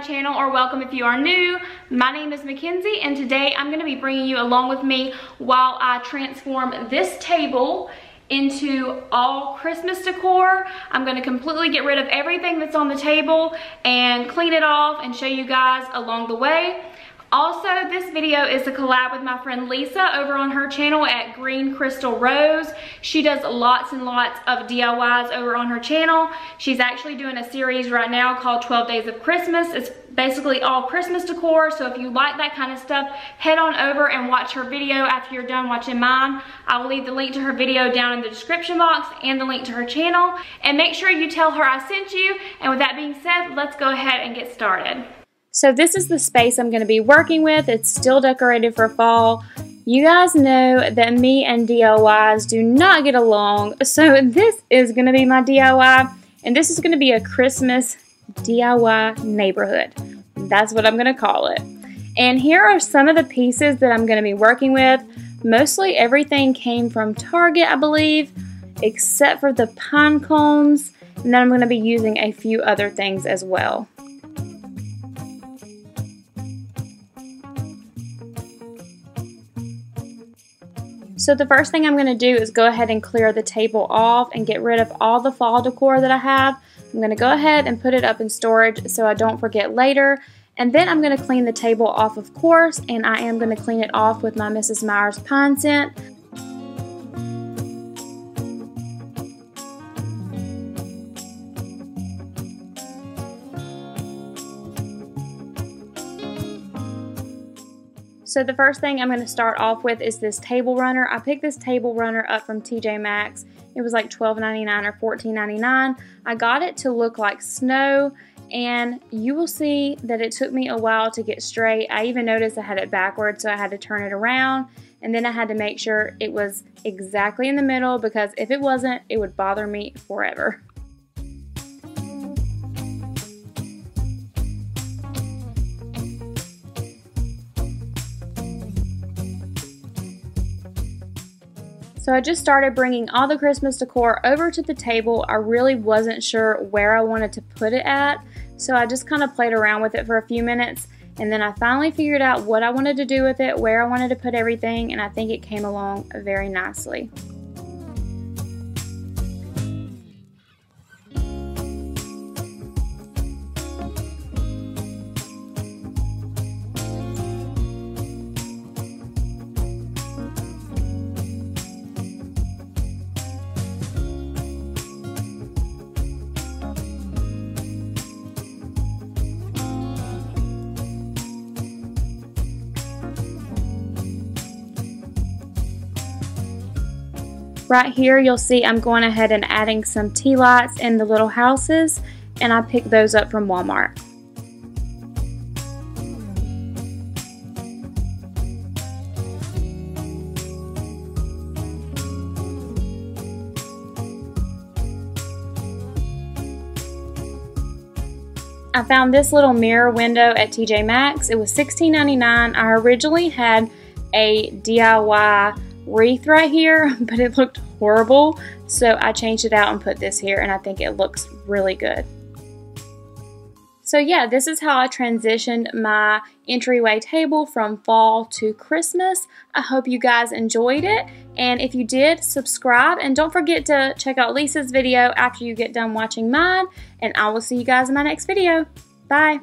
channel, or welcome if you are new. My name is Mackenzie, and today I'm going to be bringing you along with me while I transform this table into all Christmas decor. I'm going to completely get rid of everything that's on the table and clean it off and show you guys along the way. Also, this video is a collab with my friend Lisa over on her channel at Green Crystal Rose. She does lots and lots of DIYs over on her channel. She's actually doing a series right now called 12 Days of Christmas. It's basically all Christmas decor, so if you like that kind of stuff, head on over and watch her video after you're done watching mine. I will leave the link to her video down in the description box and the link to her channel. And make sure you tell her I sent you. And with that being said, let's go ahead and get started. So this is the space I'm going to be working with. It's still decorated for fall. You guys know that me and DIYs do not get along. So this is going to be my DIY. And this is going to be a Christmas DIY neighborhood. That's what I'm going to call it. And here are some of the pieces that I'm going to be working with. Mostly everything came from Target, I believe, except for the pine cones. And then I'm going to be using a few other things as well. So the first thing I'm going to do is go ahead and clear the table off and get rid of all the fall decor that I have. I'm going to go ahead and put it up in storage so I don't forget later. And then I'm going to clean the table off, of course, and I am going to clean it off with my Mrs. Meyer's pine scent. So the first thing I'm going to start off with is this table runner. I picked this table runner up from TJ Maxx. It was like $12.99 or $14.99. I got it to look like snow, and you will see that it took me a while to get straight. I even noticed I had it backwards, so I had to turn it around, and then I had to make sure it was exactly in the middle, because if it wasn't, it would bother me forever. So I just started bringing all the Christmas decor over to the table. I really wasn't sure where I wanted to put it at, so I just kind of played around with it for a few minutes, and then I finally figured out what I wanted to do with it, where I wanted to put everything, and I think it came along very nicely. Right here you'll see I'm going ahead and adding some tea lights in the little houses, and I picked those up from Walmart. I found this little mirror window at TJ Maxx. It was $16.99. I originally had a DIY wreath right here, but it looked horrible, so I changed it out and put this here, and I think it looks really good. So yeah, this is how I transitioned my entryway table from fall to Christmas. I hope you guys enjoyed it, and if you did, subscribe, and don't forget to check out Lisa's video after you get done watching mine, and I will see you guys in my next video. Bye!